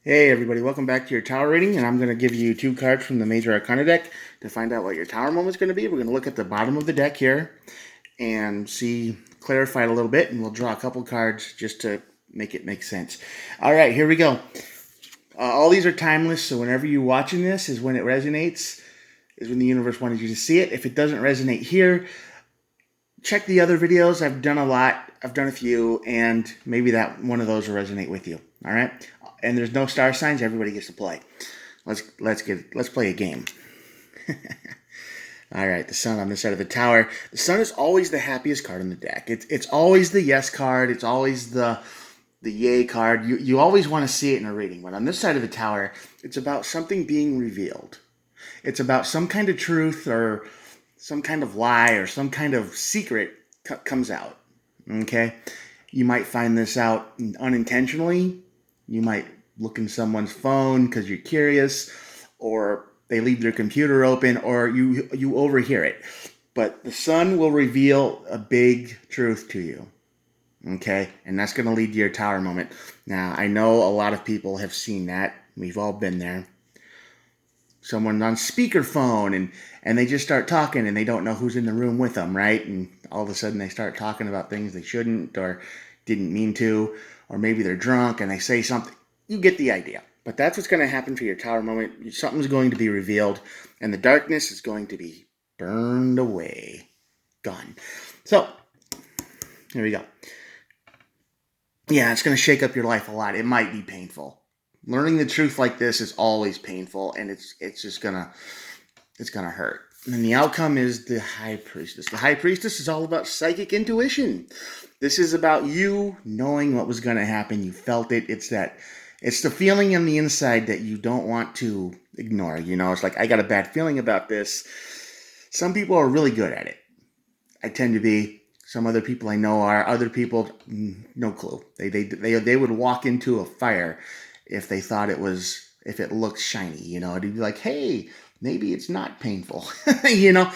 Hey everybody, welcome back to your tower reading, and I'm going to give you two cards from the Major Arcana deck to find out what your tower moment is going to be. We're going to look at the bottom of the deck here and clarify it a little bit, and we'll draw a couple cards just to make it make sense. All right, here we go. All these are timeless, so whenever you're watching this is when it resonates, is when the universe wanted you to see it. If it doesn't resonate here, check the other videos. I've done a lot. I've done a few, and maybe that one of those will resonate with you. All right? And there's no star signs. Everybody gets to play. Let's play a game. All right, the sun on this side of the tower. The sun is always the happiest card in the deck. It's always the yes card. It's always the yay card. You always want to see it in a reading. But on this side of the tower, it's about something being revealed. It's about some kind of truth or some kind of lie or some kind of secret comes out. Okay? You might find this out unintentionally. You might look in someone's phone because you're curious, or they leave their computer open, or you overhear it. But the sun will reveal a big truth to you. Okay? And that's going to lead to your tower moment. Now, I know a lot of people have seen that. We've all been there. Someone on speakerphone and they just start talking and they don't know who's in the room with them, right? And all of a sudden they start talking about things they shouldn't or didn't mean to, or maybe they're drunk and they say something. You get the idea. But that's what's going to happen for your tower moment. Something's going to be revealed and the darkness is going to be burned away. Gone. So, here we go. Yeah, it's going to shake up your life a lot. It might be painful. Learning the truth like this is always painful, and it's just gonna hurt. And the outcome is the High Priestess. The High Priestess is all about psychic intuition. This is about you knowing what was going to happen. You felt it. It's the feeling on the inside that you don't want to ignore. You know, it's like, I got a bad feeling about this. Some people are really good at it. I tend to be. Some other people I know are. Other people, no clue. They would walk into a fire if they thought if it looked shiny, you know, it'd be like, hey, maybe it's not painful. You know,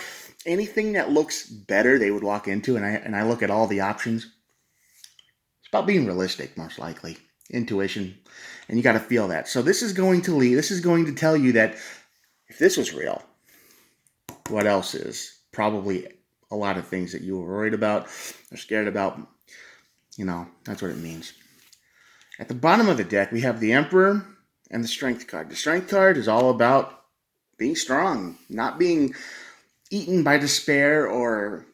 anything that looks better, they would walk into, and I look at all the options. It's about being realistic, most likely. Intuition. And you got to feel that. So this is going to tell you that if this was real, what else is? Probably a lot of things that you were worried about or scared about. You know, that's what it means. At the bottom of the deck, we have the Emperor and the Strength card. The Strength card is all about being strong, not being eaten by despair or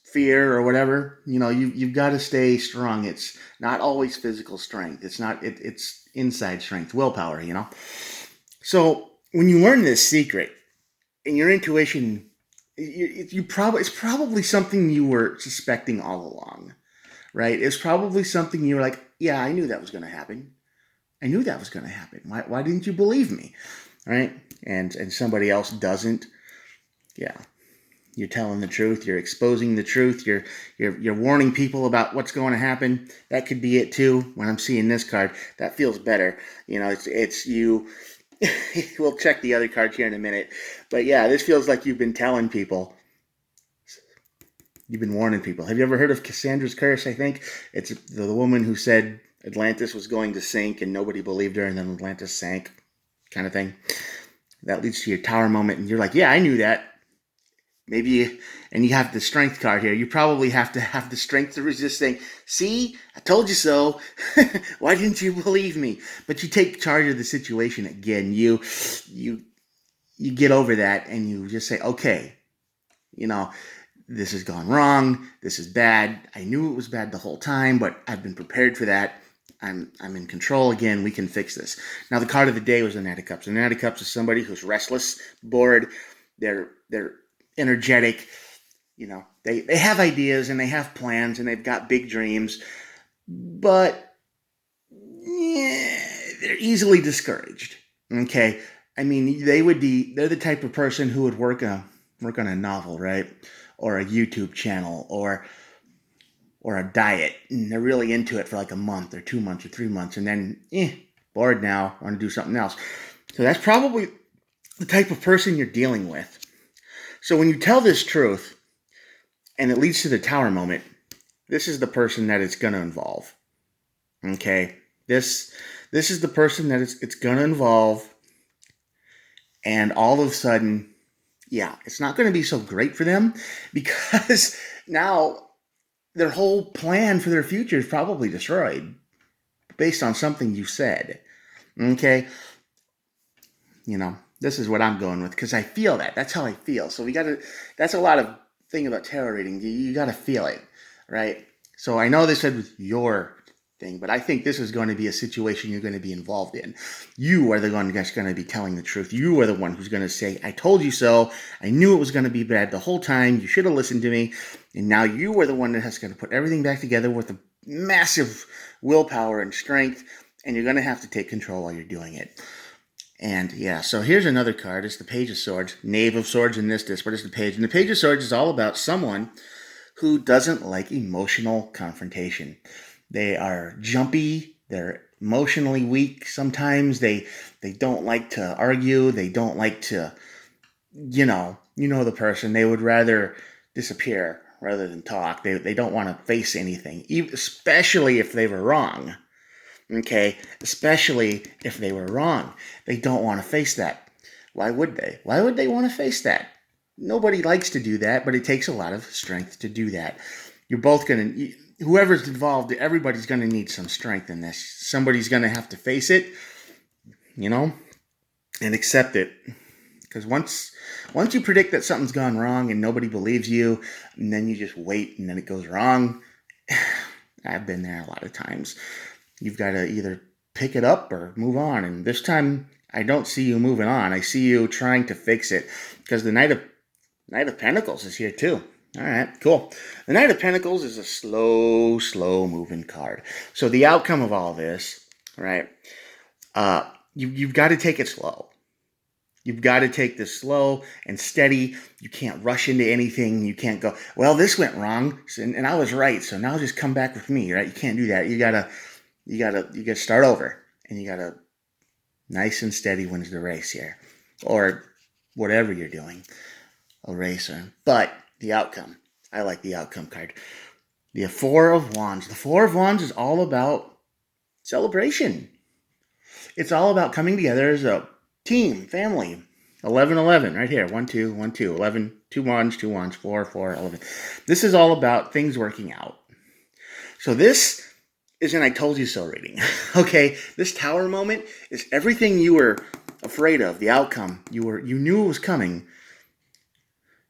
fear or whatever. You know, you've got to stay strong. It's not always physical strength. It's inside strength, willpower, you know. So when you learn this secret, and your intuition, it's probably something you were suspecting all along. Right? It's probably something you were like, yeah, I knew that was going to happen. I knew that was going to happen. Why didn't you believe me? Right? And somebody else doesn't. Yeah. You're telling the truth. You're exposing the truth. You're warning people about what's going to happen. That could be it too. When I'm seeing this card, that feels better. You know, it's you. We'll check the other cards here in a minute. But yeah, this feels like you've been telling people. You've been warning people. Have you ever heard of Cassandra's Curse, I think? It's the woman who said Atlantis was going to sink and nobody believed her, and then Atlantis sank, kind of thing. That leads to your tower moment, and you're like, yeah, I knew that. And you have the Strength card here. You probably have to have the strength to resist saying, see, I told you so. Why didn't you believe me? But you take charge of the situation again. You get over that, and you just say, okay, you know, this has gone wrong. This is bad. I knew it was bad the whole time, but I've been prepared for that. I'm in control again. We can fix this. Now, the card of the day was the Knight of Cups. The Knight of Cups is somebody who's restless, bored. They're energetic. You know, they have ideas and they have plans and they've got big dreams, but they're easily discouraged. Okay, I mean, they're the type of person who would work on a novel, right? Or a YouTube channel, or a diet, and they're really into it for like a month or 2 months or 3 months, and then bored now, want to do something else. So that's probably the type of person you're dealing with. So when you tell this truth, and it leads to the tower moment, this is the person that it's going to involve. Okay? This this is the person that it's going to involve, and all of a sudden, yeah, it's not going to be so great for them because now their whole plan for their future is probably destroyed based on something you said. Okay, this is what I'm going with because I feel that. That's how I feel. So we got to. That's a lot of thing about tarot reading. You got to feel it, right? So I know they said with your thing, but I think this is going to be a situation you're going to be involved in. You are the one that's going to be telling the truth. You are the one who's going to say, "I told you so. I knew it was going to be bad the whole time. You should have listened to me." And now you are the one that has going to put everything back together with a massive willpower and strength, and you're going to have to take control while you're doing it. And yeah, so here's another card. It's the Page of Swords, Knave of Swords in this disc, but it's the Page. And the Page of Swords is all about someone who doesn't like emotional confrontation. They are jumpy. They're emotionally weak. Sometimes they don't like to argue. They don't like to, the person. They would rather disappear rather than talk. They don't want to face anything, especially if they were wrong. Okay, especially if they were wrong. They don't want to face that. Why would they? Why would they want to face that? Nobody likes to do that, but it takes a lot of strength to do that. You're both going to, whoever's involved, everybody's going to need some strength in this. Somebody's going to have to face it, and accept it. Because once you predict that something's gone wrong and nobody believes you, and then you just wait and then it goes wrong, I've been there a lot of times. You've got to either pick it up or move on. And this time, I don't see you moving on. I see you trying to fix it because the Knight of Pentacles is here too. All right, cool. The Knight of Pentacles is a slow moving card. So the outcome of all this, right? You've got to take it slow. You've got to take this slow and steady. You can't rush into anything. You can't go, well, this went wrong, and I was right, so now just come back with me, right? You can't do that. You gotta start over, and you gotta nice and steady wins the race here, or whatever you're doing, a racer. But the outcome, I like the outcome card. The Four of Wands. The Four of Wands is all about celebration. It's all about coming together as a team, family. 11-11, right here. 1, 2, 1, 2. 11, 2 wands, 2 wands, 4, 4, 11. This is all about things working out. So this is an I told you so reading. Okay, this tower moment is everything you were afraid of, the outcome you knew it was coming,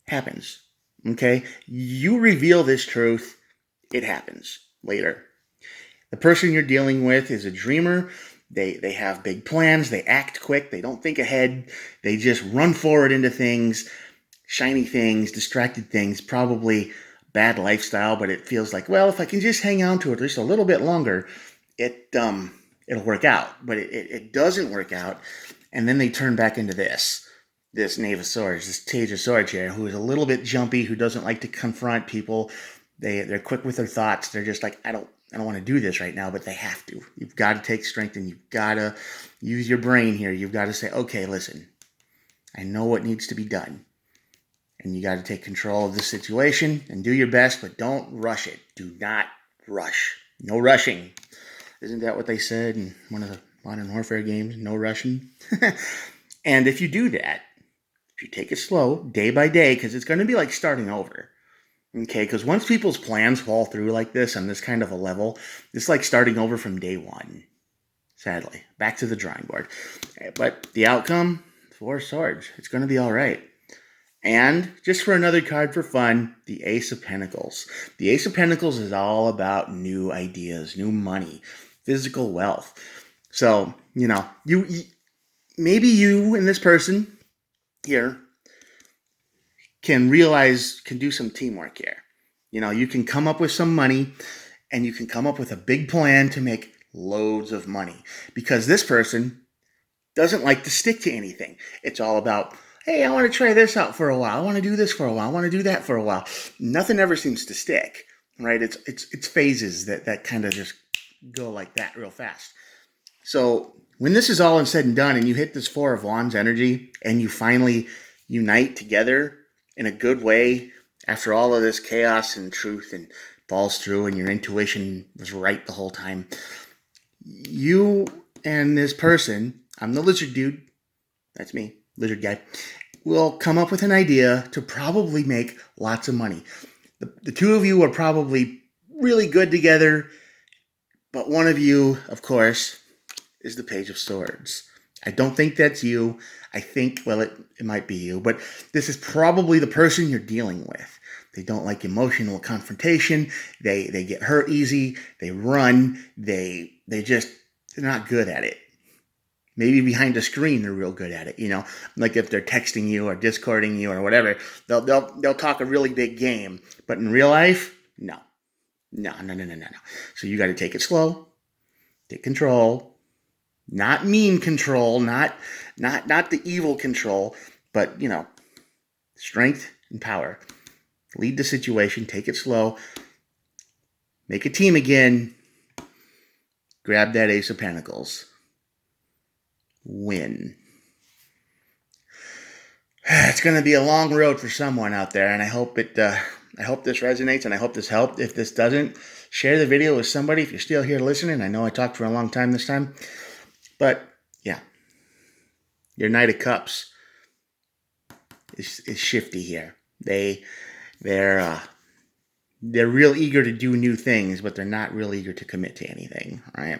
happens. Okay, you reveal this truth, it happens later. The person you're dealing with is a dreamer. They have big plans. They act quick. They don't think ahead. They just run forward into things, shiny things, distracted things, probably bad lifestyle, but it feels like, well, if I can just hang on to it just a little bit longer, it'll work out. But it doesn't work out. And then they turn back into this Knave of Swords, this Page of Swords here, who is a little bit jumpy, who doesn't like to confront people. They're quick with their thoughts. They're just like, I don't want to do this right now, but they have to. You've got to take strength and you've got to use your brain here. You've got to say, okay, listen, I know what needs to be done. And you got to take control of the situation and do your best, but don't rush it. Do not rush. No rushing. Isn't that what they said in one of the Modern Warfare games? No rushing. And if you do that, if you take it slow, day by day, because it's going to be like starting over. Okay, because once people's plans fall through like this on this kind of a level, it's like starting over from day one. Sadly, back to the drawing board. But the outcome, Four Swords. It's going to be all right. And just for another card for fun, the Ace of Pentacles. The Ace of Pentacles is all about new ideas, new money, physical wealth. So, you maybe you and this person here can do some teamwork here. You can come up with some money and you can come up with a big plan to make loads of money because this person doesn't like to stick to anything. It's all about, hey, I want to try this out for a while. I want to do this for a while. I want to do that for a while. Nothing ever seems to stick, right? It's phases that kind of just go like that real fast. So when this is all said and done and you hit this Four of Wands energy and you finally unite together in a good way after all of this chaos and truth and falls through and your intuition was right the whole time, you and this person, I'm the lizard dude, that's me, lizard guy, will come up with an idea to probably make lots of money. The two of you are probably really good together, but one of you, of course, is the Page of Swords. I don't think that's you. I think, well, it might be you, but this is probably the person you're dealing with. They don't like emotional confrontation. They get hurt easy. They run. They're not good at it. Maybe behind a screen they're real good at it, like if they're texting you or discording you or whatever, they'll talk a really big game, but in real life, no. So you got to take it slow, take control, not mean control, not the evil control, but strength and power. Lead the situation, take it slow, make a team again, grab that Ace of Pentacles. Win. It's going to be a long road for someone out there, and I hope this resonates, and I hope this helped. If this doesn't, share the video with somebody if you're still here listening. I know I talked for a long time this time, but yeah, your Knight of Cups is shifty here. They're real eager to do new things, but they're not real eager to commit to anything, right?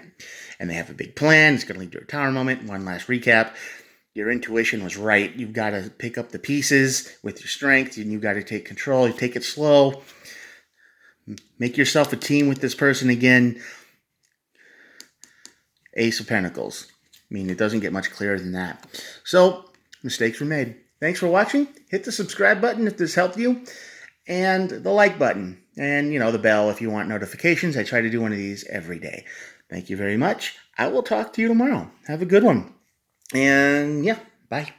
And they have a big plan. It's going to lead to a tower moment. One last recap. Your intuition was right. You've got to pick up the pieces with your strength, and you've got to take control. You take it slow. Make yourself a team with this person again. Ace of Pentacles. I mean, it doesn't get much clearer than that. So, mistakes were made. Thanks for watching. Hit the subscribe button if this helped you, and the like button, and the bell if you want notifications. I try to do one of these every day. Thank you very much. I will talk to you tomorrow. Have a good one. And yeah, bye.